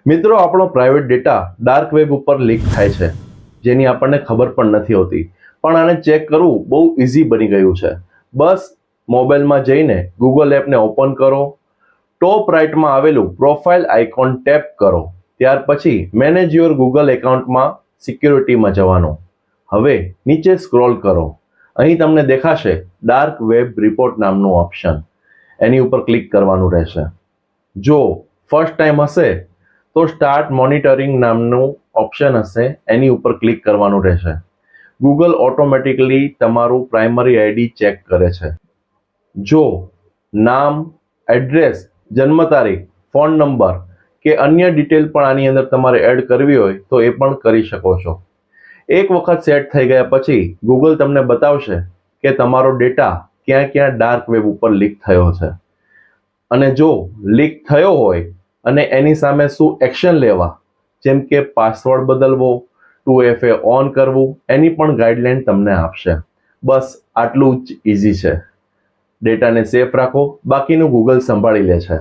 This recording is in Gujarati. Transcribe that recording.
મિત્રો, આપણો પ્રાઇવેટ ડેટા ડાર્ક વેબ ઉપર લીક થાય છે, જેની આપણને ખબર પણ નથી હોતી. પણ આને ચેક કરવું બહુ ઇઝી બની ગયું છે. બસ મોબાઈલમાં જઈને ગૂગલ એપને ઓપન કરો, ટોપ રાઇટમાં આવેલું પ્રોફાઇલ આઇકોન ટેપ કરો, ત્યાર પછી મેનેજ યોર ગૂગલ એકાઉન્ટમાં સિક્યોરિટીમાં જવાનું. હવે નીચે સ્ક્રોલ કરો. અહીં તમને દેખાશે ડાર્ક વેબ રિપોર્ટ નામનું ઓપ્શન. એની ઉપર ક્લિક કરવાનું રહેશે. જો ફર્સ્ટ ટાઈમ હશે તો સ્ટાર્ટ મોનિટરિંગ નામનું ઓપ્શન હશે, એની ઉપર ક્લિક કરવાનું રહેશે. ગૂગલ ઓટોમેટિકલી તમારું પ્રાઇમરી આઈડી ચેક કરે છે. જો નામ, એડ્રેસ, જન્મ તારીખ, ફોન નંબર કે અન્ય ડિટેલ પણ આની અંદર તમારે એડ કરવી હોય તો એ પણ કરી શકો છો. એક વખત સેટ થઈ ગયા પછી ગૂગલ તમને બતાવશે કે તમારો ડેટા ક્યાં ક્યાં ડાર્ક વેબ ઉપર લીક થયો છે. અને જો લીક થયો હોય અને એની સામે શું એક્શન લેવા, જેમ કે પાસવર્ડ બદલવો, 2FA ઓન કરવું, એની પણ ગાઈડલાઈન તમને આપશે. બસ આટલું જ ઇઝી છે. ડેટાને સેફ રાખો, બાકીનું ગૂગલ સંભાળી લે છે.